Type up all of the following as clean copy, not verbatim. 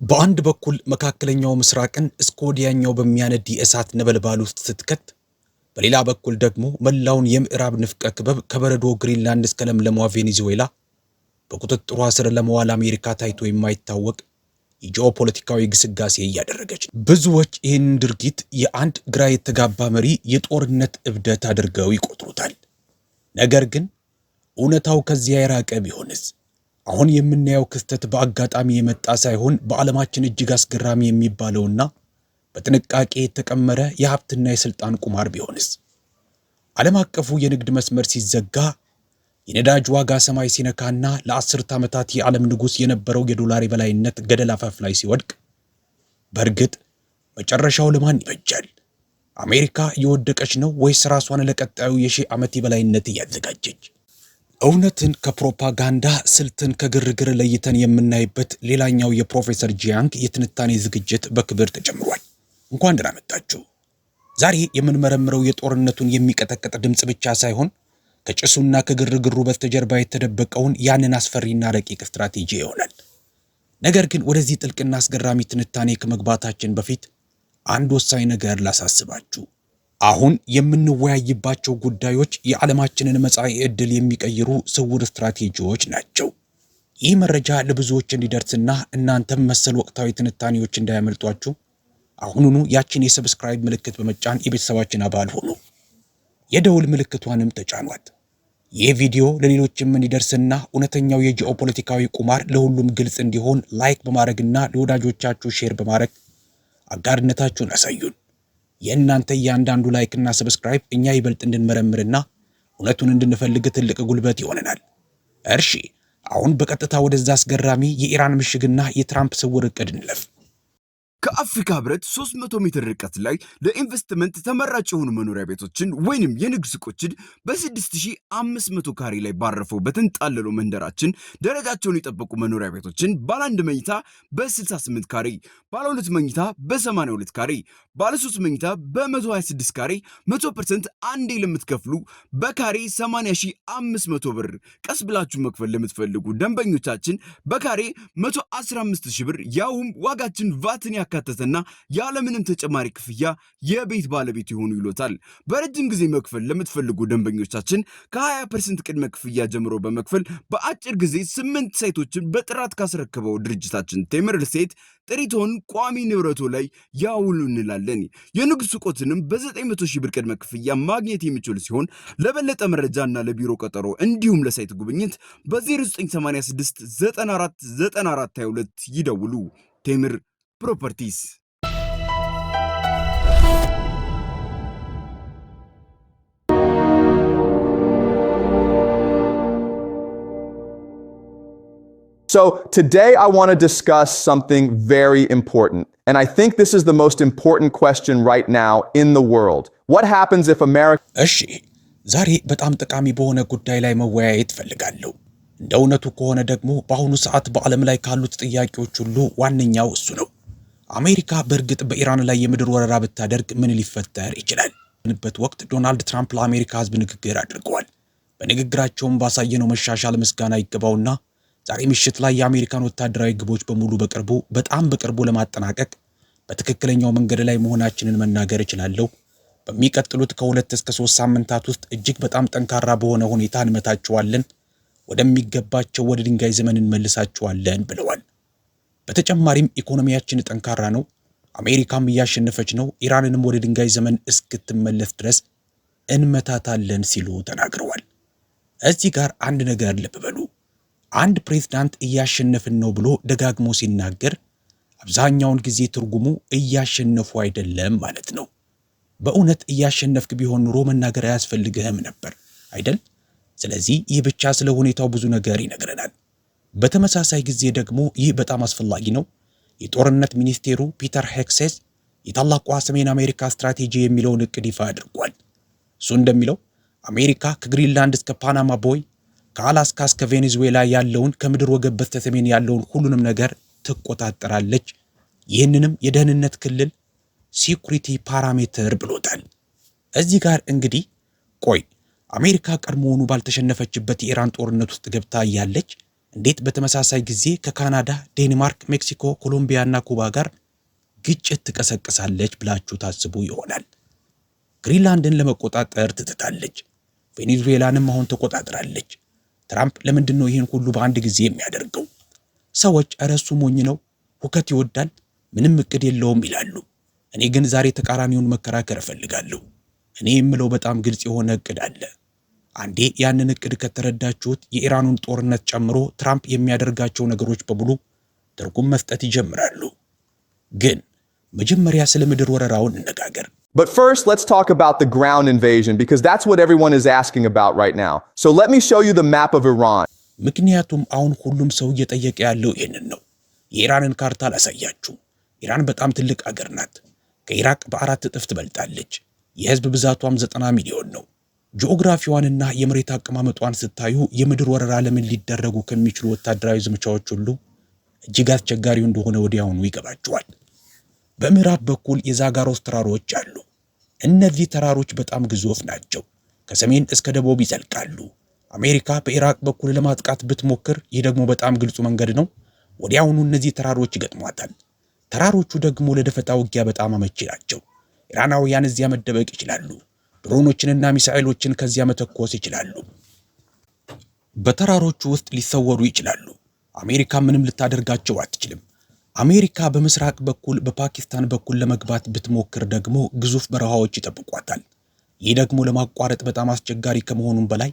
በአንድ በኩል መካከለኛው ምስራቅን እስከ ወዲያኛው በሚያነድ የእሳት ነበልባል ውስጥ ስትከት፣ በሌላ በኩል ደግሞ መላውን የምዕራብ ንፍቀ ክበብ ከበረዶ ግሪንላንድ እስከ ለምለሟ ቬኔዙዌላ በቁጥጥሯ ስር ለመዋል አሜሪካ ታይቶ የማይታወቅ የጂኦፖለቲካዊ ግስጋሴ እያደረገች ነው። ብዙዎች ይህንን ድርጊት የአንድ ግራ የተጋባ መሪ የጦርነት እብደት አድርገው ይቆጥሩታል። ነገር ግን እውነታው ከዚያ የራቀ ቢሆንስ? አሁን የምናየው ክስተት በአጋጣሚ የመጣ ሳይሆን በዓለማችን እጅግ አስገራሚ የሚባለውና በጥንቃቄ የተቀመረ የሀብትና የስልጣን ቁማር ቢሆንስ? ዓለም አቀፉ የንግድ መስመር ሲዘጋ፣ የነዳጅ ዋጋ ሰማይ ሲነካና ለአስርት ዓመታት የዓለም ንጉሥ የነበረው የዶላር የበላይነት ገደል አፋፍ ላይ ሲወድቅ፣ በእርግጥ መጨረሻው ለማን ይበጃል? አሜሪካ እየወደቀች ነው ወይስ ራሷን ለቀጣዩ የሺህ ዓመት የበላይነት እያዘጋጀች? እውነትን ከፕሮፓጋንዳ ስልትን ከግርግር ለይተን የምናይበት ሌላኛው የፕሮፌሰር ጂያንግ የትንታኔ ዝግጅት በክብር ተጀምሯል። እንኳን ደህና መጣችሁ። ዛሬ የምንመረምረው የጦርነቱን የሚቀጠቅጥ ድምፅ ብቻ ሳይሆን ከጭሱና ከግርግሩ በስተጀርባ የተደበቀውን ያንን አስፈሪና ረቂቅ ስትራቴጂ ይሆናል። ነገር ግን ወደዚህ ጥልቅና አስገራሚ ትንታኔ ከመግባታችን በፊት አንድ ወሳኝ ነገር ላሳስባችሁ። አሁን የምንወያይባቸው ጉዳዮች የዓለማችንን መጻኢ ዕድል የሚቀይሩ ስውር ስትራቴጂዎች ናቸው። ይህ መረጃ ለብዙዎች እንዲደርስና እናንተም መሰል ወቅታዊ ትንታኔዎች እንዳያመልጧችሁ አሁኑኑ ያችን የሰብስክራይብ ምልክት በመጫን የቤተሰባችን አባል ሆኑ። የደውል ምልክቷንም ተጫኗት። ይህ ቪዲዮ ለሌሎችም እንዲደርስና እውነተኛው የጂኦፖለቲካዊ ቁማር ለሁሉም ግልጽ እንዲሆን ላይክ በማድረግና ለወዳጆቻችሁ ሼር በማድረግ አጋርነታችሁን አሳዩን። የእናንተ እያንዳንዱ ላይክና ሰብስክራይብ እኛ ይበልጥ እንድንመረምርና እውነቱን እንድንፈልግ ትልቅ ጉልበት ይሆነናል። እርሺ፣ አሁን በቀጥታ ወደዛ አስገራሚ የኢራን ምሽግና የትራምፕ ስውር ዕቅድ እንለፍ። ከአፍሪካ ህብረት 300 ሜትር ርቀት ላይ ለኢንቨስትመንት ተመራጭ የሆኑ መኖሪያ ቤቶችን ወይንም የንግድ ሱቆችን በ6500 ካሬ ላይ ባረፈው በተንጣለለው መንደራችን ደረጃቸውን የጠበቁ መኖሪያ ቤቶችን ባለ 1 መኝታ በ68 ካሬ፣ ባለ 2 መኝታ በ82 ካሬ፣ ባለ 3 መኝታ በ126 ካሬ 100% አንዴ ለምትከፍሉ በካሬ 80500 ብር፣ ቀስ ብላችሁ መክፈል ለምትፈልጉ ደንበኞቻችን በካሬ 115000 ብር፣ ያውም ዋጋችን ቫትን ያካተተና ያለምንም ተጨማሪ ክፍያ የቤት ባለቤት ይሆኑ ይሎታል። በረጅም ጊዜ መክፈል ለምትፈልጉ ደንበኞቻችን ከ20% ቅድመ ክፍያ ጀምሮ በመክፈል በአጭር ጊዜ 8 ሳይቶችን በጥራት ካስረከበው ድርጅታችን ቴምር ሪል እስቴት ጥሪቶን ቋሚ ንብረቶ ላይ ያውሉ እንላለን። የንግድ ሱቆትንም በ900 ሺህ ብር ቅድመ ክፍያ ማግኘት የሚችሉ ሲሆን ለበለጠ መረጃና ለቢሮ ቀጠሮ እንዲሁም ለሳይት ጉብኝት በ0986 94 94 22 ይደውሉ። ቴምር Properties. So today I want to discuss something very important. And I think this is the most important question right now in the world. What happens if America... እሺ፣ ዛሬ በጣም ጠቃሚ በሆነ ጉዳይ ላይ መወያየት ፈልጋለሁ። እንደ እውነቱ ከሆነ ደግሞ በአሁኑ ሰዓት በዓለም ላይ ካሉት ጥያቄዎች ሁሉ ዋነኛው እሱ ነው። አሜሪካ በእርግጥ በኢራን ላይ የምድር ወረራ ብታደርግ ምን ሊፈጠር ይችላል? በንበት ወቅት ዶናልድ ትራምፕ ለአሜሪካ ሕዝብ ንግግር አድርገዋል። በንግግራቸውም ባሳየነው መሻሻል ምስጋና ይገባውና ዛሬ ምሽት ላይ የአሜሪካን ወታደራዊ ግቦች በሙሉ በጣም በቅርቡ ለማጠናቀቅ በትክክለኛው መንገድ ላይ መሆናችንን መናገር እችላለሁ። በሚቀጥሉት ከ2 እስከ 3 ሳምንታት ውስጥ እጅግ በጣም ጠንካራ በሆነ ሁኔታ እንመታቸዋለን፣ ወደሚገባቸው ወደ ድንጋይ ዘመን እንመልሳቸዋለን ብለዋል። በተጨማሪም ኢኮኖሚያችን ጠንካራ ነው፣ አሜሪካም እያሸነፈች ነው፣ ኢራንንም ወደ ድንጋይ ዘመን እስክትመለስ ድረስ እንመታታለን ሲሉ ተናግረዋል። እዚህ ጋር አንድ ነገር ልብ በሉ። አንድ ፕሬዝዳንት እያሸነፍን ነው ብሎ ደጋግሞ ሲናገር አብዛኛውን ጊዜ ትርጉሙ እያሸነፉ አይደለም ማለት ነው። በእውነት እያሸነፍክ ቢሆን ኑሮ መናገር አያስፈልግህም ነበር አይደል? ስለዚህ ይህ ብቻ ስለ ሁኔታው ብዙ ነገር ይነግረናል። በተመሳሳይ ጊዜ ደግሞ ይህ በጣም አስፈላጊ ነው። የጦርነት ሚኒስቴሩ ፒተር ሄግሴስ የታላቋ ሰሜን አሜሪካ ስትራቴጂ የሚለውን ዕቅድ ይፋ አድርጓል። እሱ እንደሚለው አሜሪካ ከግሪንላንድ እስከ ፓናማ ቦይ፣ ከአላስካ እስከ ቬኔዙዌላ ያለውን ከምድር ወገብ በስተሰሜን ያለውን ሁሉንም ነገር ትቆጣጠራለች። ይህንንም የደህንነት ክልል ሴኩሪቲ ፓራሜትር ብሎታል። እዚህ ጋር እንግዲህ ቆይ አሜሪካ ቀድሞውኑ ባልተሸነፈችበት የኢራን ጦርነት ውስጥ ገብታ ያለች እንዴት በተመሳሳይ ጊዜ ከካናዳ፣ ዴንማርክ፣ ሜክሲኮ፣ ኮሎምቢያና ኩባ ጋር ግጭት ትቀሰቅሳለች ብላችሁ ታስቡ ይሆናል። ግሪንላንድን ለመቆጣጠር ትጥታለች። ቬኔዙዌላንም አሁን ተቆጣጥራለች። ትራምፕ ለምንድን ነው ይህን ሁሉ በአንድ ጊዜ የሚያደርገው? ሰዎች ኧረ እሱ ሞኝ ነው፣ ሁከት ይወዳል፣ ምንም እቅድ የለውም ይላሉ። እኔ ግን ዛሬ ተቃራኒውን መከራከር እፈልጋለሁ። እኔ የምለው በጣም ግልጽ የሆነ እቅድ አለ። አንዴ ያንን እቅድ ከተረዳችሁት የኢራኑን ጦርነት ጨምሮ ትራምፕ የሚያደርጋቸው ነገሮች በሙሉ ትርጉም መስጠት ይጀምራሉ። ግን መጀመሪያ ስለ ምድር ወረራው እንነጋገር። But first, let's talk about the ground invasion because that's what everyone is asking about right now. So let me show you the map of Iran. ምክንያቱም አሁን ሁሉም ሰው እየጠየቀ ያለው ይህንን ነው። የኢራንን ካርታ ላሳያችሁ። ኢራን በጣም ትልቅ አገር ናት። ከኢራቅ በ4 እጥፍ ትበልጣለች። የህዝብ ብዛቷም 90 ሚሊዮን ነው። ጂኦግራፊዋንና የመሬት አቀማመጧን ስታዩ የምድር ወረራ ለምን ሊደረጉ ከሚችሉ ወታደራዊ ዘመቻዎች ሁሉ እጅግ አስቸጋሪው እንደሆነ ወዲያውኑ ይገባቸዋል። በምዕራብ በኩል የዛጋሮስ ተራሮች አሉ። እነዚህ ተራሮች በጣም ግዙፍ ናቸው። ከሰሜን እስከ ደቡብ ይዘልቃሉ። አሜሪካ በኢራቅ በኩል ለማጥቃት ብትሞክር፣ ይህ ደግሞ በጣም ግልጹ መንገድ ነው፣ ወዲያውኑ እነዚህ ተራሮች ይገጥሟታል። ተራሮቹ ደግሞ ለደፈጣ ውጊያ በጣም አመቺ ናቸው። ኢራናውያን እዚያ መደበቅ ይችላሉ። ድሮኖችንና ሚሳኤሎችን ከዚያ መተኮስ ይችላሉ። በተራሮቹ ውስጥ ሊሰወሩ ይችላሉ። አሜሪካ ምንም ልታደርጋቸው አትችልም። አሜሪካ በምስራቅ በኩል በፓኪስታን በኩል ለመግባት ብትሞክር ደግሞ ግዙፍ በረሃዎች ይጠብቋታል። ይህ ደግሞ ለማቋረጥ በጣም አስቸጋሪ ከመሆኑም በላይ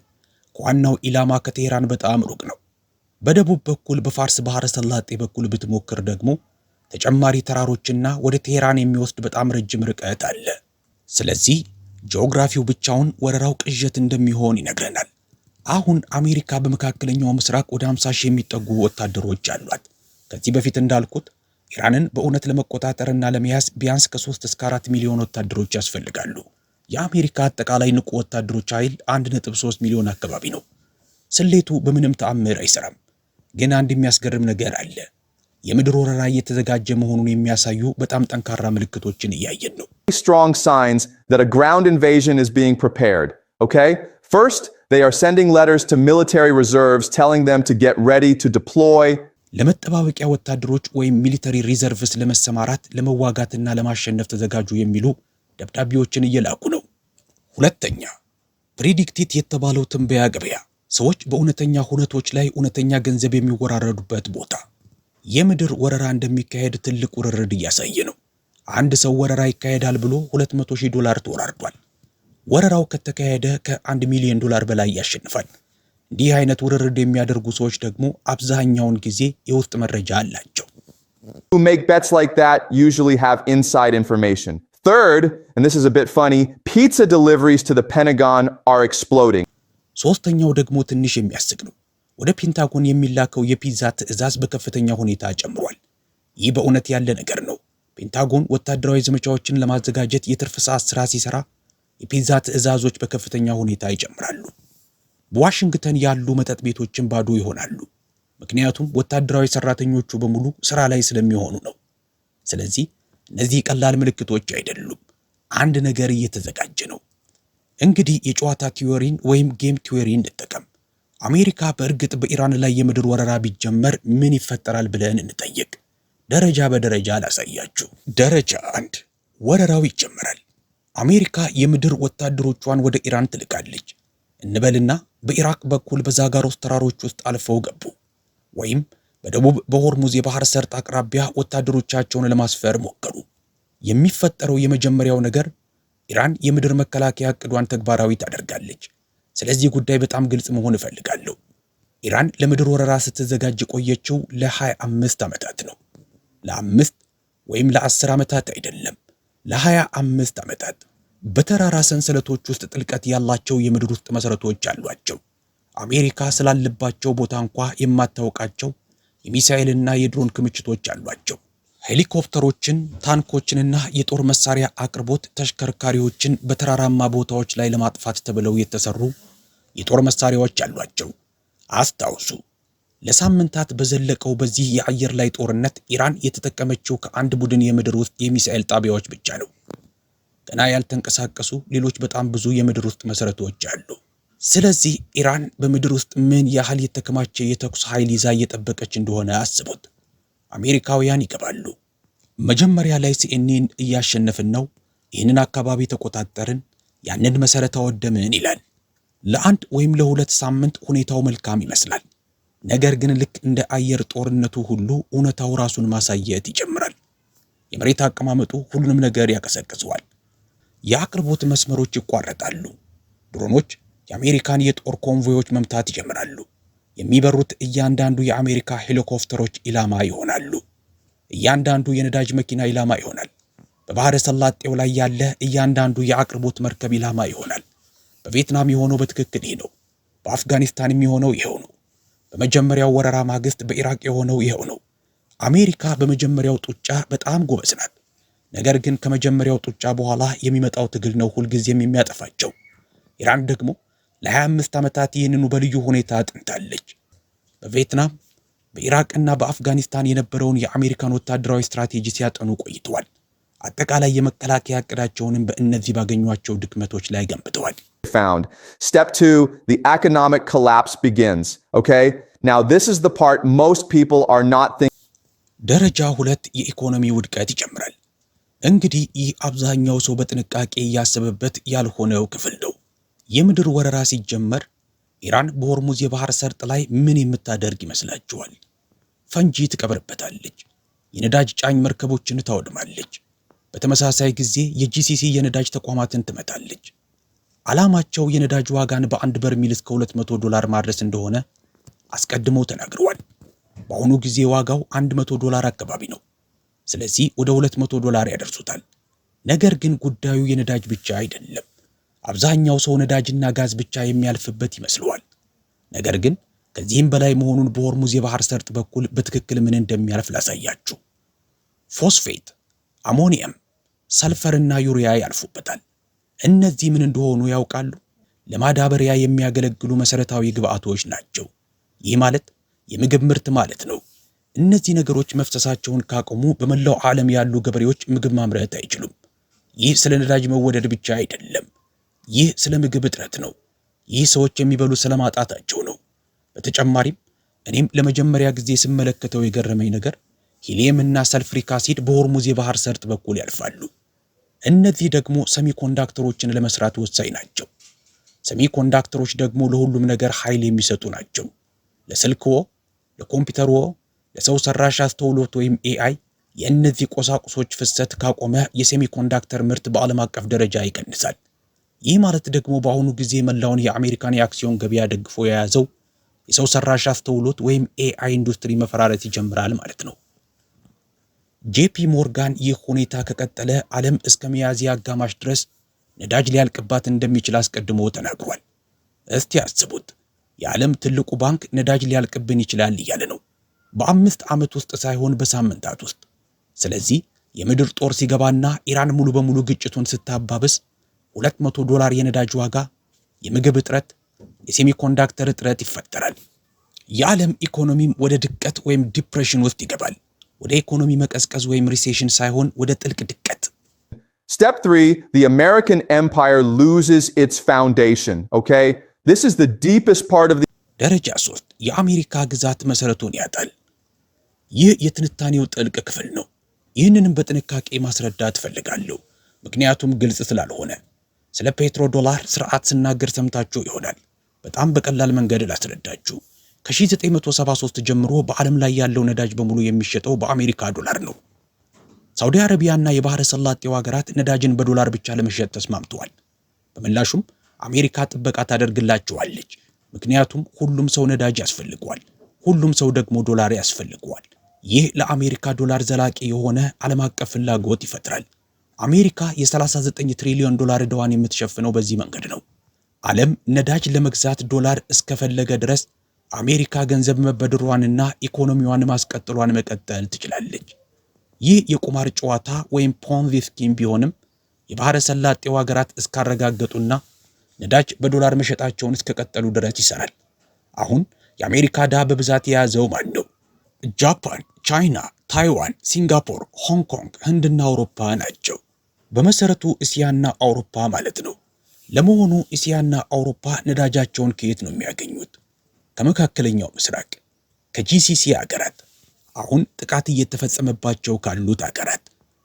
ከዋናው ኢላማ ከቴህራን በጣም ሩቅ ነው። በደቡብ በኩል በፋርስ ባህረ ሰላጤ በኩል ብትሞክር ደግሞ ተጨማሪ ተራሮችና ወደ ቴህራን የሚወስድ በጣም ረጅም ርቀት አለ። ስለዚህ ጂኦግራፊው ብቻውን ወረራው ቅዠት እንደሚሆን ይነግረናል። አሁን አሜሪካ በመካከለኛው ምስራቅ ወደ 50 ሺህ የሚጠጉ ወታደሮች አሏት። ከዚህ በፊት እንዳልኩት ኢራንን በእውነት ለመቆጣጠርና ለመያዝ ቢያንስ ከ3 እስከ 4 ሚሊዮን ወታደሮች ያስፈልጋሉ። የአሜሪካ አጠቃላይ ንቁ ወታደሮች ኃይል 1.3 ሚሊዮን አካባቢ ነው። ስሌቱ በምንም ተአምር አይሰራም። ግን አንድ የሚያስገርም ነገር አለ። የምድር ወረራ እየተዘጋጀ መሆኑን የሚያሳዩ በጣም ጠንካራ ምልክቶችን እያየን ነው። Strong signs that a ground invasion is being prepared, okay? First, they are sending letters to military reserves telling them to get ready to deploy. ለመጠባበቂያ ወታደሮች ወይም ሚሊተሪ ሪዘርቭስ ለመሰማራት ለመዋጋትና ለማሸነፍ ተዘጋጁ የሚሉ ደብዳቤዎችን እየላኩ ነው። ሁለተኛ፣ ፕሪዲክቲት የተባለው ትንበያ ገበያ፣ ሰዎች በእውነተኛ ሁነቶች ላይ እውነተኛ ገንዘብ የሚወራረዱበት ቦታ። የምድር ወረራ እንደሚካሄድ ትልቅ ውርርድ እያሳየ ነው። አንድ ሰው ወረራ ይካሄዳል ብሎ $200,000 ተወራርዷል። ወረራው ከተካሄደ ከ$1 ሚሊዮን በላይ ያሸንፋል። እንዲህ አይነት ውርርድ የሚያደርጉ ሰዎች ደግሞ አብዛኛውን ጊዜ የውስጥ መረጃ አላቸው። Who make bets like that usually have inside information. Third, and this is a bit funny, pizza deliveries to the Pentagon are exploding. ሶስተኛው ደግሞ ትንሽ የሚያስቅ ነው። ወደ ፔንታጎን የሚላከው የፒዛ ትዕዛዝ በከፍተኛ ሁኔታ ጨምሯል። ይህ በእውነት ያለ ነገር ነው። ፔንታጎን ወታደራዊ ዘመቻዎችን ለማዘጋጀት የትርፍ ሰዓት ስራ ሲሰራ የፒዛ ትዕዛዞች በከፍተኛ ሁኔታ ይጨምራሉ። በዋሽንግተን ያሉ መጠጥ ቤቶችን ባዶ ይሆናሉ። ምክንያቱም ወታደራዊ ሰራተኞቹ በሙሉ ስራ ላይ ስለሚሆኑ ነው። ስለዚህ እነዚህ ቀላል ምልክቶች አይደሉም። አንድ ነገር እየተዘጋጀ ነው። እንግዲህ የጨዋታ ቲዮሪን ወይም ጌም ቲዮሪን እንጠቀም። አሜሪካ በእርግጥ በኢራን ላይ የምድር ወረራ ቢጀመር ምን ይፈጠራል ብለን እንጠይቅ። ደረጃ በደረጃ ላሳያችሁ። ደረጃ 1፣ ወረራው ይጀመራል። አሜሪካ የምድር ወታደሮቿን ወደ ኢራን ትልካለች እንበልና በኢራቅ በኩል በዛጋሮስ ተራሮች ውስጥ አልፈው ገቡ፣ ወይም በደቡብ በሆርሙዝ የባህር ሰርጥ አቅራቢያ ወታደሮቻቸውን ለማስፈር ሞከሩ። የሚፈጠረው የመጀመሪያው ነገር ኢራን የምድር መከላከያ ዕቅዷን ተግባራዊ ታደርጋለች። ስለዚህ ጉዳይ በጣም ግልጽ መሆን እፈልጋለሁ። ኢራን ለምድር ወረራ ስትዘጋጅ ቆየችው ለ25 ዓመታት ነው። ለ5 ወይም ለ10 ዓመታት አይደለም፣ ለ25 ዓመታት። በተራራ ሰንሰለቶች ውስጥ ጥልቀት ያላቸው የምድር ውስጥ መሰረቶች አሏቸው። አሜሪካ ስላለባቸው ቦታ እንኳ የማታውቃቸው የሚሳኤልና የድሮን ክምችቶች አሏቸው። ሄሊኮፕተሮችን፣ ታንኮችንና የጦር መሳሪያ አቅርቦት ተሽከርካሪዎችን በተራራማ ቦታዎች ላይ ለማጥፋት ተብለው የተሰሩ የጦር መሳሪያዎች አሏቸው። አስታውሱ፣ ለሳምንታት በዘለቀው በዚህ የአየር ላይ ጦርነት ኢራን የተጠቀመችው ከአንድ ቡድን የምድር ውስጥ የሚሳኤል ጣቢያዎች ብቻ ነው። ገና ያልተንቀሳቀሱ ሌሎች በጣም ብዙ የምድር ውስጥ መሰረቶች አሉ። ስለዚህ ኢራን በምድር ውስጥ ምን ያህል የተከማቸ የተኩስ ኃይል ይዛ እየጠበቀች እንደሆነ አስቡት። አሜሪካውያን ይገባሉ። መጀመሪያ ላይ ሲኤንኤን እያሸነፍን ነው፣ ይህንን አካባቢ ተቆጣጠርን፣ ያንን መሰረት አወደምን ይላል። ለአንድ ወይም ለሁለት ሳምንት ሁኔታው መልካም ይመስላል። ነገር ግን ልክ እንደ አየር ጦርነቱ ሁሉ እውነታው ራሱን ማሳየት ይጀምራል። የመሬት አቀማመጡ ሁሉንም ነገር ያቀሰቅሰዋል። የአቅርቦት መስመሮች ይቋረጣሉ። ድሮኖች የአሜሪካን የጦር ኮንቮዮች መምታት ይጀምራሉ። የሚበሩት እያንዳንዱ የአሜሪካ ሄሊኮፕተሮች ኢላማ ይሆናሉ። እያንዳንዱ የነዳጅ መኪና ኢላማ ይሆናል። በባህረ ሰላጤው ላይ ያለ እያንዳንዱ የአቅርቦት መርከብ ኢላማ ይሆናል። በቪየትናም የሆነው በትክክል ይህ ነው። በአፍጋኒስታን የሚሆነው ይሄው ነው። በመጀመሪያው ወረራ ማግስት በኢራቅ የሆነው ይሄው ነው። አሜሪካ በመጀመሪያው ጡጫ በጣም ጎበዝ ናት። ነገር ግን ከመጀመሪያው ጡጫ በኋላ የሚመጣው ትግል ነው ሁልጊዜም የሚያጠፋቸው። ኢራን ደግሞ ለ25 ዓመታት ይህንኑ በልዩ ሁኔታ አጥንታለች። በቪየትናም በኢራቅና በአፍጋኒስታን የነበረውን የአሜሪካን ወታደራዊ ስትራቴጂ ሲያጠኑ ቆይተዋል። አጠቃላይ የመከላከያ ዕቅዳቸውንም በእነዚህ ባገኟቸው ድክመቶች ላይ ገንብተዋል። Step 2, the economic collapse begins. Okay? Now this is the part most people are not thinking. ደረጃ 2 የኢኮኖሚ ውድቀት ይጀምራል። እንግዲህ ይህ አብዛኛው ሰው በጥንቃቄ እያሰበበት ያልሆነው ክፍል ነው። የምድር ወረራ ሲጀመር ኢራን በሆርሙዝ የባህር ሰርጥ ላይ ምን የምታደርግ ይመስላችኋል? ፈንጂ ትቀብርበታለች። የነዳጅ ጫኝ መርከቦችን ታወድማለች። በተመሳሳይ ጊዜ የጂሲሲ የነዳጅ ተቋማትን ትመታለች። ዓላማቸው የነዳጅ ዋጋን በአንድ በርሜል እስከ $200 ማድረስ እንደሆነ አስቀድመው ተናግረዋል። በአሁኑ ጊዜ ዋጋው $100 አካባቢ ነው። ስለዚህ ወደ $200 ያደርሱታል። ነገር ግን ጉዳዩ የነዳጅ ብቻ አይደለም። አብዛኛው ሰው ነዳጅና ጋዝ ብቻ የሚያልፍበት ይመስለዋል። ነገር ግን ከዚህም በላይ መሆኑን በሆርሙዝ የባህር ሰርጥ በኩል በትክክል ምን እንደሚያልፍ ላሳያችሁ። ፎስፌት፣ አሞኒየም፣ ሰልፈርና ዩሪያ ያልፉበታል። እነዚህ ምን እንደሆኑ ያውቃሉ? ለማዳበሪያ የሚያገለግሉ መሰረታዊ ግብአቶች ናቸው። ይህ ማለት የምግብ ምርት ማለት ነው። እነዚህ ነገሮች መፍሰሳቸውን ካቆሙ በመላው ዓለም ያሉ ገበሬዎች ምግብ ማምረት አይችሉም። ይህ ስለ ነዳጅ መወደድ ብቻ አይደለም። ይህ ስለ ምግብ እጥረት ነው። ይህ ሰዎች የሚበሉ ስለማጣታቸው ነው። በተጨማሪም እኔም ለመጀመሪያ ጊዜ ስመለከተው የገረመኝ ነገር ሂሊየም እና ሰልፍሪክ አሲድ በሆርሙዝ የባህር ሰርጥ በኩል ያልፋሉ። እነዚህ ደግሞ ሰሚኮንዳክተሮችን ለመስራት ወሳኝ ናቸው። ሰሚኮንዳክተሮች ደግሞ ለሁሉም ነገር ኃይል የሚሰጡ ናቸው። ለስልክዎ፣ ለኮምፒውተርዎ፣ ለሰው ሰራሽ አስተውሎት ወይም ኤአይ የእነዚህ ቁሳቁሶች ፍሰት ካቆመ የሴሚኮንዳክተር ምርት በዓለም አቀፍ ደረጃ ይቀንሳል። ይህ ማለት ደግሞ በአሁኑ ጊዜ መላውን የአሜሪካን የአክሲዮን ገበያ ደግፎ የያዘው የሰው ሰራሽ አስተውሎት ወይም ኤአይ ኢንዱስትሪ መፈራረስ ይጀምራል ማለት ነው። ጄፒ ሞርጋን ይህ ሁኔታ ከቀጠለ ዓለም እስከ ሚያዝያ አጋማሽ ድረስ ነዳጅ ሊያልቅባት እንደሚችል አስቀድሞ ተናግሯል። እስቲ አስቡት፣ የዓለም ትልቁ ባንክ ነዳጅ ሊያልቅብን ይችላል እያለ ነው። በ5 ዓመት ውስጥ ሳይሆን በሳምንታት ውስጥ። ስለዚህ የምድር ጦር ሲገባና ኢራን ሙሉ በሙሉ ግጭቱን ስታባብስ $200 የነዳጅ ዋጋ፣ የምግብ እጥረት፣ የሴሚኮንዳክተር እጥረት ይፈጠራል። የዓለም ኢኮኖሚም ወደ ድቀት ወይም ዲፕሬሽን ውስጥ ይገባል። ወደ ኢኮኖሚ መቀዝቀዝ ወይም ሪሴሽን ሳይሆን ወደ ጥልቅ ድቀት። Step 3, the American empire loses its foundation. Okay? This is the deepest part of the ደረጃ 3 የአሜሪካ ግዛት መሰረቱን ያጣል። ይህ የትንታኔው ጥልቅ ክፍል ነው። ይህንንም በጥንቃቄ ማስረዳት እፈልጋለሁ፣ ምክንያቱም ግልጽ ስላልሆነ። ስለ ፔትሮ ዶላር ስርዓት ስናገር ሰምታችሁ ይሆናል። በጣም በቀላል መንገድ ላስረዳችሁ። ከ1973 ጀምሮ በዓለም ላይ ያለው ነዳጅ በሙሉ የሚሸጠው በአሜሪካ ዶላር ነው። ሳውዲ አረቢያና የባህረ ሰላጤው ሀገራት ነዳጅን በዶላር ብቻ ለመሸጥ ተስማምተዋል። በምላሹም አሜሪካ ጥበቃ ታደርግላቸዋለች። ምክንያቱም ሁሉም ሰው ነዳጅ ያስፈልገዋል፣ ሁሉም ሰው ደግሞ ዶላር ያስፈልገዋል። ይህ ለአሜሪካ ዶላር ዘላቂ የሆነ ዓለም አቀፍ ፍላጎት ይፈጥራል። አሜሪካ የ39 ትሪሊዮን ዶላር ዕዳዋን የምትሸፍነው በዚህ መንገድ ነው። ዓለም ነዳጅ ለመግዛት ዶላር እስከፈለገ ድረስ አሜሪካ ገንዘብ መበደሯንና ኢኮኖሚዋን ማስቀጠሏን መቀጠል ትችላለች። ይህ የቁማር ጨዋታ ወይም ፖንዚ ስኪም ቢሆንም የባህረ ሰላጤው ሀገራት እስካረጋገጡና ነዳጅ በዶላር መሸጣቸውን እስከቀጠሉ ድረስ ይሰራል። አሁን የአሜሪካ ዕዳ በብዛት የያዘው ማን ነው? ጃፓን፣ ቻይና፣ ታይዋን፣ ሲንጋፖር፣ ሆንግ ኮንግ፣ ህንድና አውሮፓ ናቸው። በመሰረቱ እስያና አውሮፓ ማለት ነው። ለመሆኑ እስያና አውሮፓ ነዳጃቸውን ከየት ነው የሚያገኙት? ከመካከለኛው ምስራቅ፣ ከጂሲሲ ሀገራት፣ አሁን ጥቃት እየተፈጸመባቸው ካሉት ሀገራት፣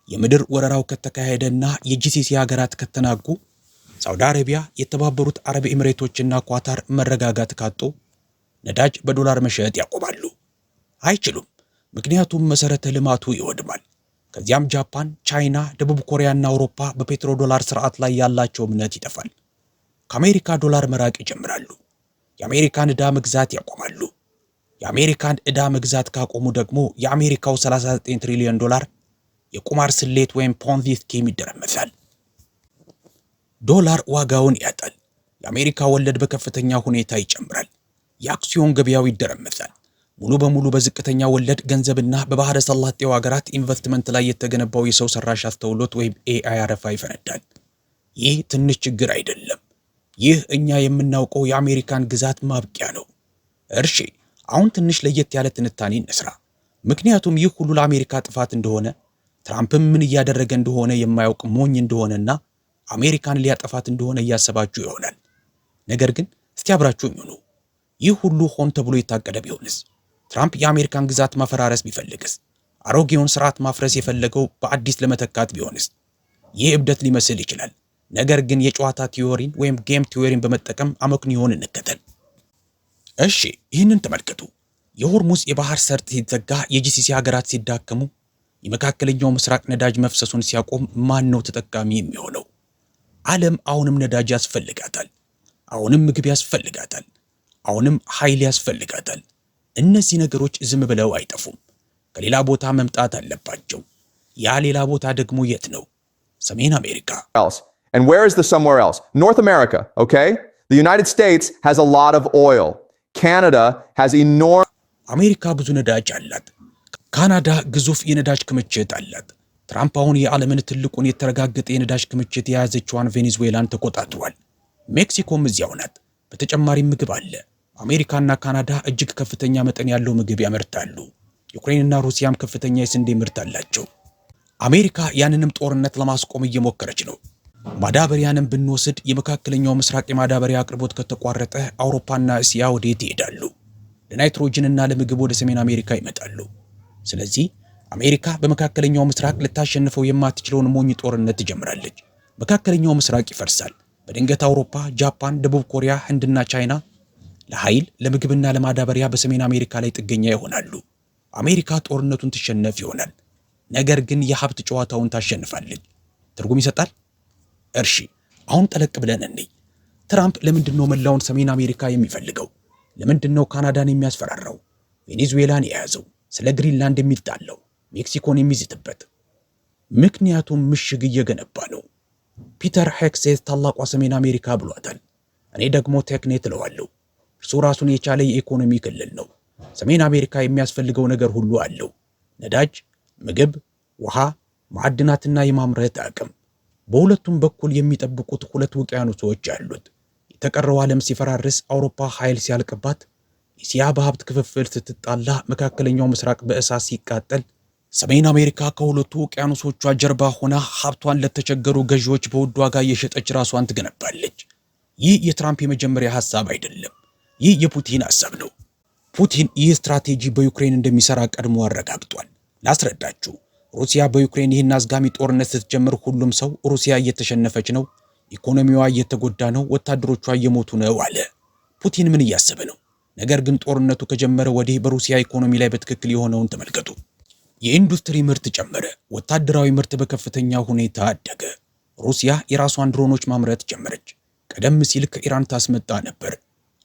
የምድር ወረራው ከተካሄደና የጂሲሲ ሀገራት ከተናጉ፣ ሳውዲ አረቢያ፣ የተባበሩት አረብ ኤሚሬቶችና ኳታር መረጋጋት ካጡ ነዳጅ በዶላር መሸጥ ያቆማሉ? አይችሉም። ምክንያቱም መሰረተ ልማቱ ይወድማል። ከዚያም ጃፓን፣ ቻይና፣ ደቡብ ኮሪያና አውሮፓ በፔትሮ ዶላር ስርዓት ላይ ያላቸው እምነት ይጠፋል። ከአሜሪካ ዶላር መራቅ ይጀምራሉ። የአሜሪካን ዕዳ መግዛት ያቆማሉ። የአሜሪካን ዕዳ መግዛት ካቆሙ ደግሞ የአሜሪካው 39 ትሪሊዮን ዶላር የቁማር ስሌት ወይም ፖንዚ ስኪም ይደረመሳል። ዶላር ዋጋውን ያጣል። የአሜሪካ ወለድ በከፍተኛ ሁኔታ ይጨምራል። የአክሲዮን ገበያው ይደረመሳል። ሙሉ በሙሉ በዝቅተኛ ወለድ ገንዘብና በባህረ ሰላጤው ሀገራት ኢንቨስትመንት ላይ የተገነባው የሰው ሰራሽ አስተውሎት ወይም ኤአይ አረፋ ይፈነዳል። ይህ ትንሽ ችግር አይደለም። ይህ እኛ የምናውቀው የአሜሪካን ግዛት ማብቂያ ነው። እርሺ፣ አሁን ትንሽ ለየት ያለ ትንታኔ እንስራ። ምክንያቱም ይህ ሁሉ ለአሜሪካ ጥፋት እንደሆነ፣ ትራምፕም ምን እያደረገ እንደሆነ የማያውቅ ሞኝ እንደሆነና አሜሪካን ሊያጠፋት እንደሆነ እያሰባችሁ ይሆናል። ነገር ግን እስቲ አብራችሁኝ ሁኑ። ይህ ሁሉ ሆን ተብሎ የታቀደ ቢሆንስ? ትራምፕ የአሜሪካን ግዛት ማፈራረስ ቢፈልግስ? አሮጌውን ስርዓት ማፍረስ የፈለገው በአዲስ ለመተካት ቢሆንስ? ይህ እብደት ሊመስል ይችላል። ነገር ግን የጨዋታ ቲዮሪን ወይም ጌም ቲዮሪን በመጠቀም አመክንዮውን እንከተል። እሺ፣ ይህንን ተመልከቱ። የሆርሙዝ የባህር ሰርጥ ሲዘጋ፣ የጂሲሲ ሀገራት ሲዳከሙ፣ የመካከለኛው ምስራቅ ነዳጅ መፍሰሱን ሲያቆም ማን ነው ተጠቃሚ የሚሆነው? ዓለም አሁንም ነዳጅ ያስፈልጋታል። አሁንም ምግብ ያስፈልጋታል። አሁንም ኃይል ያስፈልጋታል። እነዚህ ነገሮች ዝም ብለው አይጠፉም። ከሌላ ቦታ መምጣት አለባቸው። ያ ሌላ ቦታ ደግሞ የት ነው? ሰሜን አሜሪካ። And where is the somewhere else? North America, okay? The United States has a lot of oil. Canada has enormous... አሜሪካ ብዙ ነዳጅ አላት። ካናዳ ግዙፍ የነዳጅ ክምችት አላት። ትራምፕ አሁን የዓለምን ትልቁን የተረጋገጠ የነዳጅ ክምችት የያዘችዋን ቬኔዙዌላን ተቆጣጥሯል። ሜክሲኮም እዚያው ናት። በተጨማሪም ምግብ አለ። አሜሪካና ካናዳ እጅግ ከፍተኛ መጠን ያለው ምግብ ያመርታሉ። ዩክሬንና ሩሲያም ከፍተኛ የስንዴ ምርት አላቸው። አሜሪካ ያንንም ጦርነት ለማስቆም እየሞከረች ነው። ማዳበሪያንም ብንወስድ የመካከለኛው ምስራቅ የማዳበሪያ አቅርቦት ከተቋረጠ አውሮፓና እስያ ወዴት ይሄዳሉ? ለናይትሮጅንና ለምግብ ወደ ሰሜን አሜሪካ ይመጣሉ። ስለዚህ አሜሪካ በመካከለኛው ምስራቅ ልታሸንፈው የማትችለውን ሞኝ ጦርነት ትጀምራለች። መካከለኛው ምስራቅ ይፈርሳል። በድንገት አውሮፓ፣ ጃፓን፣ ደቡብ ኮሪያ፣ ህንድና ቻይና ለኃይል ለምግብና ለማዳበሪያ በሰሜን አሜሪካ ላይ ጥገኛ ይሆናሉ። አሜሪካ ጦርነቱን ትሸነፍ ይሆናል። ነገር ግን የሀብት ጨዋታውን ታሸንፋለች። ትርጉም ይሰጣል? እርሺ፣ አሁን ጠለቅ ብለን እንይ። ትራምፕ ለምንድነው መላውን ሰሜን አሜሪካ የሚፈልገው? ለምንድነው ካናዳን የሚያስፈራራው? ቬኔዙዌላን የያዘው? ስለ ግሪንላንድ የሚጣለው? ሜክሲኮን የሚዝትበት? ምክንያቱም ምሽግ እየገነባ ነው። ፒተር ሄግሴት ታላቋ ሰሜን አሜሪካ ብሏታል። እኔ ደግሞ ቴክኔት እለዋለሁ። እርሱ ራሱን የቻለ የኢኮኖሚ ክልል ነው። ሰሜን አሜሪካ የሚያስፈልገው ነገር ሁሉ አለው። ነዳጅ፣ ምግብ፣ ውሃ፣ ማዕድናትና የማምረት አቅም። በሁለቱም በኩል የሚጠብቁት ሁለት ውቅያኖሶች አሉት። የተቀረው ዓለም ሲፈራርስ፣ አውሮፓ ኃይል ሲያልቅባት፣ እስያ በሀብት ክፍፍል ስትጣላ፣ መካከለኛው ምስራቅ በእሳት ሲቃጠል፣ ሰሜን አሜሪካ ከሁለቱ ውቅያኖሶቿ ጀርባ ሆና ሀብቷን ለተቸገሩ ገዢዎች በውድ ዋጋ እየሸጠች ራሷን ትገነባለች። ይህ የትራምፕ የመጀመሪያ ሐሳብ አይደለም። ይህ የፑቲን ሐሳብ ነው። ፑቲን ይህ ስትራቴጂ በዩክሬን እንደሚሰራ ቀድሞ አረጋግጧል። ላስረዳችሁ። ሩሲያ በዩክሬን ይህን አዝጋሚ ጦርነት ስትጀምር ሁሉም ሰው ሩሲያ እየተሸነፈች ነው፣ ኢኮኖሚዋ እየተጎዳ ነው፣ ወታደሮቿ እየሞቱ ነው አለ። ፑቲን ምን እያሰበ ነው? ነገር ግን ጦርነቱ ከጀመረ ወዲህ በሩሲያ ኢኮኖሚ ላይ በትክክል የሆነውን ተመልከቱ። የኢንዱስትሪ ምርት ጨመረ። ወታደራዊ ምርት በከፍተኛ ሁኔታ አደገ። ሩሲያ የራሷን ድሮኖች ማምረት ጀመረች። ቀደም ሲል ከኢራን ታስመጣ ነበር።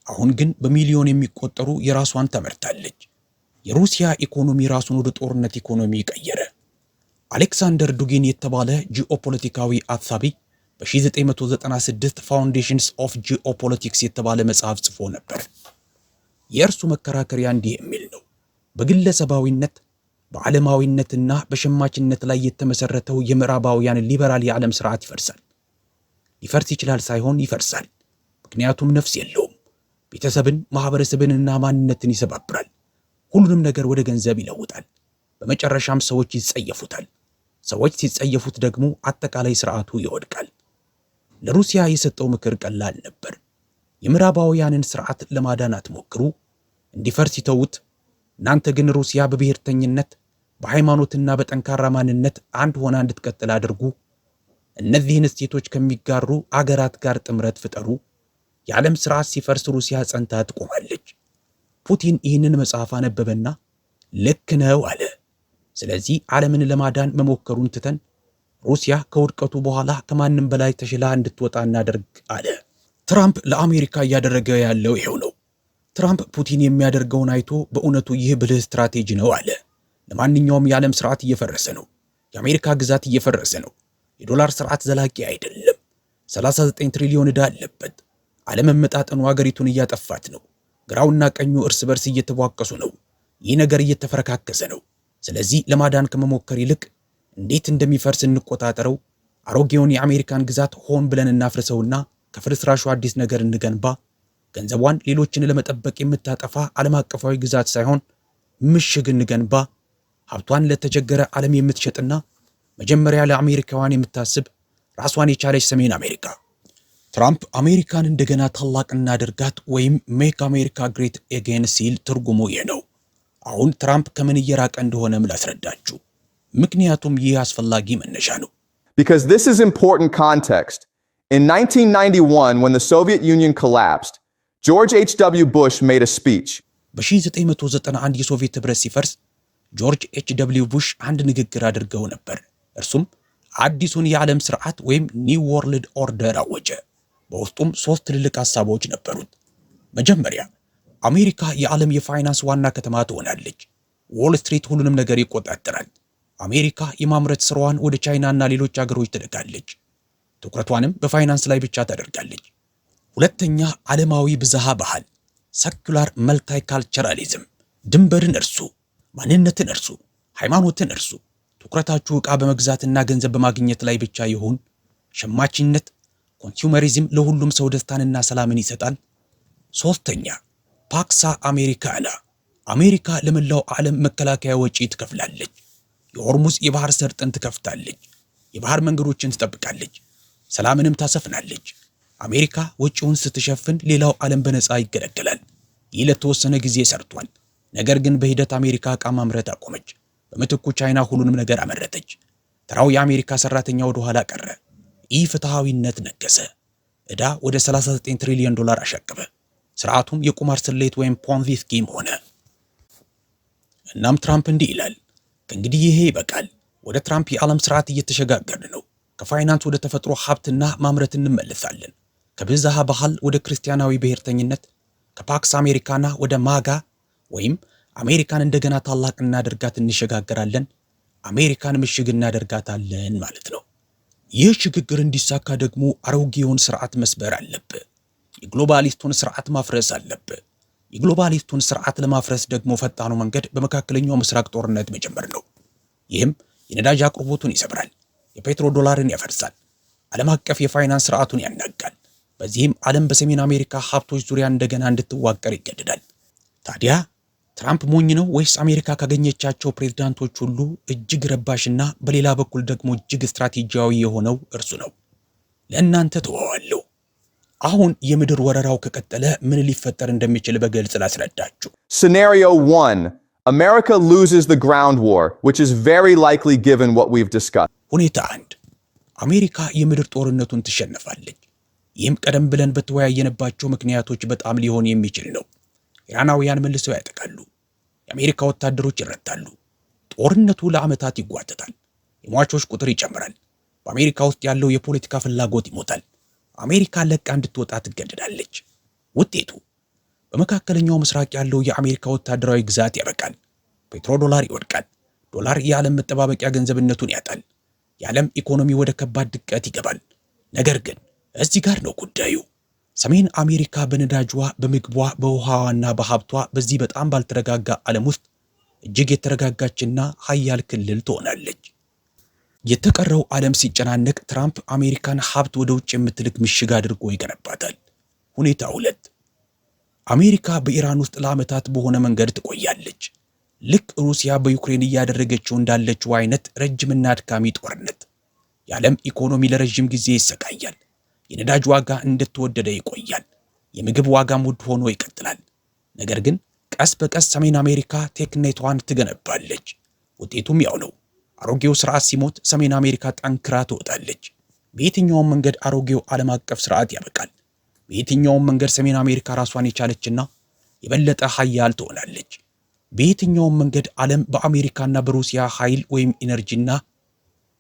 አሁን ግን በሚሊዮን የሚቆጠሩ የራሷን ታመርታለች። የሩሲያ ኢኮኖሚ ራሱን ወደ ጦርነት ኢኮኖሚ ቀየረ። አሌክሳንደር ዱጊን የተባለ ጂኦፖለቲካዊ አሳቢ በ1996 ፋውንዴሽንስ ኦፍ ጂኦፖለቲክስ የተባለ መጽሐፍ ጽፎ ነበር። የእርሱ መከራከሪያ እንዲህ የሚል ነው። በግለሰባዊነት በዓለማዊነትና በሸማችነት ላይ የተመሰረተው የምዕራባውያን ሊበራል የዓለም ስርዓት ይፈርሳል። ሊፈርስ ይችላል ሳይሆን ይፈርሳል። ምክንያቱም ነፍስ የለውም። ቤተሰብን፣ ማህበረሰብንና ማንነትን ይሰባብራል። ሁሉንም ነገር ወደ ገንዘብ ይለውጣል። በመጨረሻም ሰዎች ይጸየፉታል። ሰዎች ሲጸየፉት ደግሞ አጠቃላይ ስርዓቱ ይወድቃል። ለሩሲያ የሰጠው ምክር ቀላል ነበር። የምዕራባውያንን ስርዓት ለማዳን አትሞክሩ፣ እንዲፈርስ ይተውት። እናንተ ግን ሩሲያ በብሔርተኝነት በሃይማኖትና በጠንካራ ማንነት አንድ ሆና እንድትቀጥል አድርጉ። እነዚህን እሴቶች ከሚጋሩ አገራት ጋር ጥምረት ፍጠሩ። የዓለም ስርዓት ሲፈርስ ሩሲያ ጸንታ ትቆማለች። ፑቲን ይህንን መጽሐፍ አነበበና ልክ ነው አለ። ስለዚህ ዓለምን ለማዳን መሞከሩን ትተን ሩሲያ ከውድቀቱ በኋላ ከማንም በላይ ተሽላ እንድትወጣ እናደርግ አለ። ትራምፕ ለአሜሪካ እያደረገ ያለው ይሄው ነው። ትራምፕ ፑቲን የሚያደርገውን አይቶ በእውነቱ ይህ ብልህ ስትራቴጂ ነው አለ። ለማንኛውም የዓለም ስርዓት እየፈረሰ ነው። የአሜሪካ ግዛት እየፈረሰ ነው። የዶላር ስርዓት ዘላቂ አይደለም። 39 ትሪሊዮን ዕዳ አለበት። አለመመጣጠኑ አገሪቱን እያጠፋት ነው። ግራውና ቀኙ እርስ በርስ እየተቧቀሱ ነው። ይህ ነገር እየተፈረካከሰ ነው። ስለዚህ ለማዳን ከመሞከር ይልቅ እንዴት እንደሚፈርስ እንቆጣጠረው። አሮጌውን የአሜሪካን ግዛት ሆን ብለን እናፍርሰውና ከፍርስራሹ አዲስ ነገር እንገንባ። ገንዘቧን ሌሎችን ለመጠበቅ የምታጠፋ ዓለም አቀፋዊ ግዛት ሳይሆን ምሽግ እንገንባ። ሀብቷን ለተቸገረ ዓለም የምትሸጥና መጀመሪያ ለአሜሪካውያን የምታስብ ራሷን የቻለች ሰሜን አሜሪካ። ትራምፕ አሜሪካን እንደገና ታላቅ እናድርጋት ወይም ሜክ አሜሪካ ግሬት ኤጌን ሲል ትርጉሙ ይህ ነው። አሁን ትራምፕ ከምን እየራቀ እንደሆነም ላስረዳችሁ፣ ምክንያቱም ይህ አስፈላጊ መነሻ ነው። Because this is important context. In 1991, when the Soviet Union collapsed, George H.W. Bush made a speech. በ1991 የሶቪየት ህብረት ሲፈርስ ጆርጅ ኤች.ደብሊው ቡሽ አንድ ንግግር አድርገው ነበር። እርሱም አዲሱን የዓለም ስርዓት ወይም ኒው ወርልድ ኦርደር አወጀ። በውስጡም 3 ትልልቅ ሐሳቦች ነበሩት። መጀመሪያ አሜሪካ የዓለም የፋይናንስ ዋና ከተማ ትሆናለች። ዎል ስትሪት ሁሉንም ነገር ይቆጣጠራል። አሜሪካ የማምረት ስራዋን ወደ ቻይናና ሌሎች አገሮች ትልካለች። ትኩረቷንም በፋይናንስ ላይ ብቻ ታደርጋለች። ሁለተኛ ዓለማዊ ብዝሃ ባህል ሰኩላር መልታይ ካልቸራሊዝም፣ ድንበርን እርሱ፣ ማንነትን እርሱ፣ ሃይማኖትን እርሱ። ትኩረታችሁ ዕቃ በመግዛትና ገንዘብ በማግኘት ላይ ብቻ ይሁን። ሸማችነት ኮንሱመሪዝም ለሁሉም ሰው ደስታንና ሰላምን ይሰጣል። ሶስተኛ ፓክሳ አሜሪካና፣ አሜሪካ ለመላው ዓለም መከላከያ ወጪ ትከፍላለች። የሆርሙዝ የባህር ሰርጥን ትከፍታለች። የባህር መንገዶችን ትጠብቃለች። ሰላምንም ታሰፍናለች። አሜሪካ ወጪውን ስትሸፍን ሌላው ዓለም በነፃ ይገለገላል። ይህ ለተወሰነ ጊዜ ሰርቷል። ነገር ግን በሂደት አሜሪካ ዕቃ ማምረት አቆመች። በምትኩ ቻይና ሁሉንም ነገር አመረተች። ተራው የአሜሪካ ሰራተኛ ወደ ኋላ ቀረ። ኢፍትሃዊነት ነገሰ። ዕዳ ወደ 39 ትሪሊዮን ዶላር አሻቀበ። ስርዓቱም የቁማር ስሌት ወይም ፖንዚ ስኪም ሆነ። እናም ትራምፕ እንዲህ ይላል፣ ከእንግዲህ ይሄ ይበቃል። ወደ ትራምፕ የዓለም ስርዓት እየተሸጋገርን ነው። ከፋይናንስ ወደ ተፈጥሮ ሀብትና ማምረት እንመለሳለን። ከብዝሃ ባህል ወደ ክርስቲያናዊ ብሔርተኝነት፣ ከፓክስ አሜሪካና ወደ ማጋ ወይም አሜሪካን እንደገና ታላቅ እናደርጋት እንሸጋገራለን። አሜሪካን ምሽግ እናደርጋታለን ማለት ነው። ይህ ሽግግር እንዲሳካ ደግሞ አሮጌውን ስርዓት መስበር አለብህ። የግሎባሊስቱን ስርዓት ማፍረስ አለብህ። የግሎባሊስቱን ስርዓት ለማፍረስ ደግሞ ፈጣኑ መንገድ በመካከለኛው ምስራቅ ጦርነት መጀመር ነው። ይህም የነዳጅ አቅርቦቱን ይሰብራል፣ የፔትሮ ዶላርን ያፈርሳል፣ ዓለም አቀፍ የፋይናንስ ስርዓቱን ያናጋል። በዚህም ዓለም በሰሜን አሜሪካ ሀብቶች ዙሪያ እንደገና እንድትዋቀር ይገደዳል። ታዲያ ትራምፕ ሞኝ ነው ወይስ አሜሪካ ካገኘቻቸው ፕሬዝዳንቶች ሁሉ እጅግ ረባሽና በሌላ በኩል ደግሞ እጅግ ስትራቴጂያዊ የሆነው እርሱ ነው? ለእናንተ ተወዋለሁ። አሁን የምድር ወረራው ከቀጠለ ምን ሊፈጠር እንደሚችል በግልጽ ላስረዳችሁ። Scenario 1. America loses the ground war, which is very likely given what we've discussed. ሁኔታ 1. አሜሪካ የምድር ጦርነቱን ትሸነፋለች። ይህም ቀደም ብለን በተወያየንባቸው ምክንያቶች በጣም ሊሆን የሚችል ነው። ኢራናውያን መልሰው ያጠቃሉ። የአሜሪካ ወታደሮች ይረታሉ። ጦርነቱ ለዓመታት ይጓተታል። የሟቾች ቁጥር ይጨምራል። በአሜሪካ ውስጥ ያለው የፖለቲካ ፍላጎት ይሞታል። አሜሪካ ለቃ እንድትወጣ ትገደዳለች። ውጤቱ በመካከለኛው ምስራቅ ያለው የአሜሪካ ወታደራዊ ግዛት ያበቃል። ፔትሮ ዶላር ይወድቃል። ዶላር የዓለም መጠባበቂያ ገንዘብነቱን ያጣል። የዓለም ኢኮኖሚ ወደ ከባድ ድቀት ይገባል። ነገር ግን እዚህ ጋር ነው ጉዳዩ። ሰሜን አሜሪካ በነዳጇ፣ በምግቧ፣ በውሃዋና በሀብቷ በዚህ በጣም ባልተረጋጋ ዓለም ውስጥ እጅግ የተረጋጋችና ሀያል ክልል ትሆናለች። የተቀረው ዓለም ሲጨናነቅ ትራምፕ አሜሪካን ሀብት ወደ ውጭ የምትልክ ምሽግ አድርጎ ይገነባታል። ሁኔታ 2. አሜሪካ በኢራን ውስጥ ለዓመታት በሆነ መንገድ ትቆያለች። ልክ ሩሲያ በዩክሬን እያደረገችው እንዳለችው አይነት ረጅምና አድካሚ ጦርነት። የዓለም ኢኮኖሚ ለረጅም ጊዜ ይሰቃያል። የነዳጅ ዋጋ እንደተወደደ ይቆያል። የምግብ ዋጋም ውድ ሆኖ ይቀጥላል። ነገር ግን ቀስ በቀስ ሰሜን አሜሪካ ቴክኔቷን ትገነባለች። ውጤቱም ያው ነው። አሮጌው ስርዓት ሲሞት ሰሜን አሜሪካ ጠንክራ ትወጣለች። በየትኛውም መንገድ አሮጌው ዓለም አቀፍ ስርዓት ያበቃል። በየትኛውም መንገድ ሰሜን አሜሪካ ራሷን የቻለችና የበለጠ ኃያል ትሆናለች። በየትኛውም መንገድ ዓለም በአሜሪካና በሩሲያ ኃይል ወይም ኢነርጂና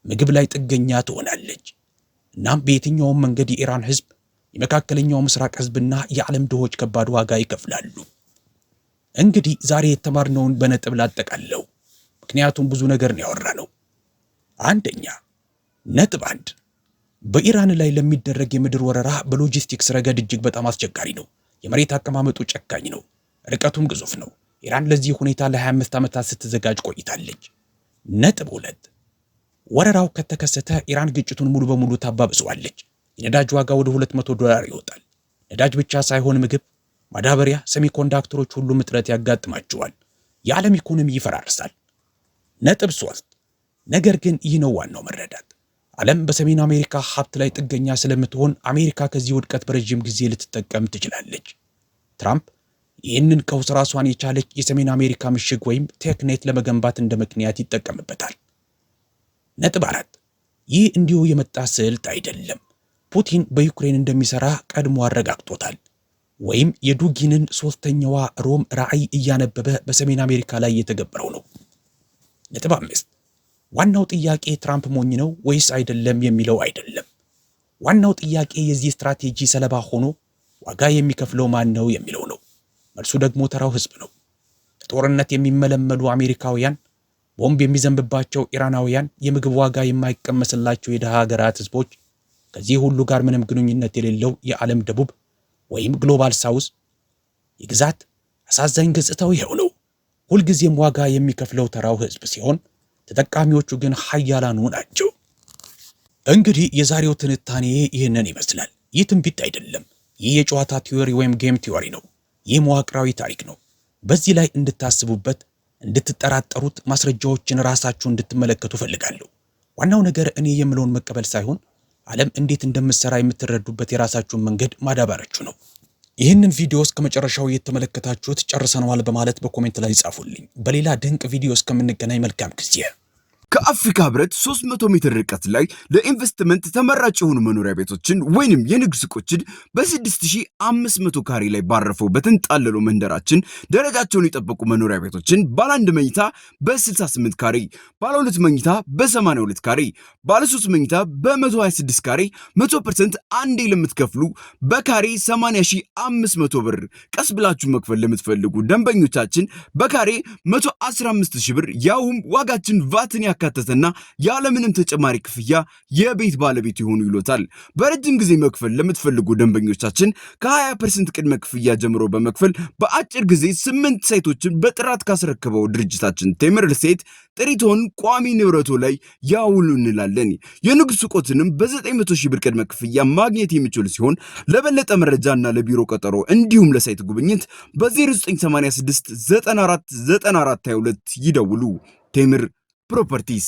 ምግብ ላይ ጥገኛ ትሆናለች። እናም በየትኛውም መንገድ የኢራን ህዝብ፣ የመካከለኛው ምስራቅ ህዝብና የዓለም ድሆች ከባድ ዋጋ ይከፍላሉ። እንግዲህ ዛሬ የተማርነውን በነጥብ ላጠቃለው፣ ምክንያቱም ብዙ ነገር ነው ያወራነው። አንደኛ ነጥብ 1 በኢራን ላይ ለሚደረግ የምድር ወረራ በሎጂስቲክስ ረገድ እጅግ በጣም አስቸጋሪ ነው። የመሬት አቀማመጡ ጨካኝ ነው። ርቀቱም ግዙፍ ነው። ኢራን ለዚህ ሁኔታ ለ25 ዓመታት ስትዘጋጅ ቆይታለች። ነጥብ 2 ወረራው ከተከሰተ ኢራን ግጭቱን ሙሉ በሙሉ ታባብሰዋለች። የነዳጅ ዋጋ ወደ $200 ይወጣል። ነዳጅ ብቻ ሳይሆን ምግብ፣ ማዳበሪያ፣ ሴሚኮንዳክተሮች ሁሉም እጥረት ያጋጥማቸዋል። የዓለም ኢኮኖሚ ይፈራርሳል። ነጥብ 3 ነገር ግን ይህ ነው ዋናው መረዳት። ዓለም በሰሜን አሜሪካ ሀብት ላይ ጥገኛ ስለምትሆን አሜሪካ ከዚህ ውድቀት በረጅም ጊዜ ልትጠቀም ትችላለች። ትራምፕ ይህንን ቀውስ ራሷን የቻለች የሰሜን አሜሪካ ምሽግ ወይም ቴክኔት ለመገንባት እንደ ምክንያት ይጠቀምበታል። ነጥብ 4 ይህ እንዲሁ የመጣ ስልት አይደለም። ፑቲን በዩክሬን እንደሚሰራ ቀድሞ አረጋግጦታል። ወይም የዱጊንን ሶስተኛዋ ሮም ራዕይ እያነበበ በሰሜን አሜሪካ ላይ የተገበረው ነው። ነጥብ 5 ዋናው ጥያቄ ትራምፕ ሞኝ ነው ወይስ አይደለም የሚለው አይደለም። ዋናው ጥያቄ የዚህ ስትራቴጂ ሰለባ ሆኖ ዋጋ የሚከፍለው ማን ነው የሚለው ነው። መልሱ ደግሞ ተራው ህዝብ ነው። ለጦርነት የሚመለመሉ አሜሪካውያን፣ ቦምብ የሚዘንብባቸው ኢራናውያን፣ የምግብ ዋጋ የማይቀመስላቸው የደሃ ሀገራት ህዝቦች፣ ከዚህ ሁሉ ጋር ምንም ግንኙነት የሌለው የዓለም ደቡብ ወይም ግሎባል ሳውዝ የግዛት አሳዛኝ ገጽታው ይኸው ነው። ሁልጊዜም ዋጋ የሚከፍለው ተራው ህዝብ ሲሆን ተጠቃሚዎቹ ግን ሀያላኑ ናቸው። እንግዲህ የዛሬው ትንታኔ ይህንን ይመስላል። ይህ ትንቢት አይደለም። ይህ የጨዋታ ቲዮሪ ወይም ጌም ቲዮሪ ነው። ይህ መዋቅራዊ ታሪክ ነው። በዚህ ላይ እንድታስቡበት፣ እንድትጠራጠሩት፣ ማስረጃዎችን ራሳችሁ እንድትመለከቱ ፈልጋለሁ። ዋናው ነገር እኔ የምለውን መቀበል ሳይሆን ዓለም እንዴት እንደምትሰራ የምትረዱበት የራሳችሁን መንገድ ማዳበራችሁ ነው። ይህንን ቪዲዮ እስከ መጨረሻው የተመለከታችሁት ጨርሰነዋል በማለት በኮሜንት ላይ ጻፉልኝ። በሌላ ድንቅ ቪዲዮ እስከምንገናኝ መልካም ጊዜ። ከአፍሪካ ህብረት 300 ሜትር ርቀት ላይ ለኢንቨስትመንት ተመራጭ የሆኑ መኖሪያ ቤቶችን ወይንም የንግድ ሱቆችን በ6500 ካሬ ላይ ባረፈው በተንጣለለው መንደራችን ደረጃቸውን የጠበቁ መኖሪያ ቤቶችን ባለ 1 መኝታ በ68 ካሬ፣ ባለ 2 መኝታ በ82 ካሬ፣ ባለ 3 መኝታ በ126 ካሬ 100% አንዴ ለምትከፍሉ በካሬ 80500 ብር፣ ቀስ ብላችሁ መክፈል ለምትፈልጉ ደንበኞቻችን በካሬ 115000 ብር፣ ያውም ዋጋችን ቫትን ያካተተና ያለምንም ተጨማሪ ክፍያ የቤት ባለቤት ይሆኑ ይሎታል። በረጅም ጊዜ መክፈል ለምትፈልጉ ደንበኞቻችን ከ20% ቅድመ ክፍያ ጀምሮ በመክፈል በአጭር ጊዜ 8 ሳይቶችን በጥራት ካስረከበው ድርጅታችን ቴምር ሪል ስቴት ጥሪቶን ቋሚ ንብረቶ ላይ ያውሉ እንላለን። የንግድ ሱቆትንም በ900 ሺህ ብር ቅድመ ክፍያ ማግኘት የሚችሉ ሲሆን ለበለጠ መረጃና ለቢሮ ቀጠሮ እንዲሁም ለሳይት ጉብኝት በ0986 94 94 22 ይደውሉ። ቴምር ፕሮፐርቲስ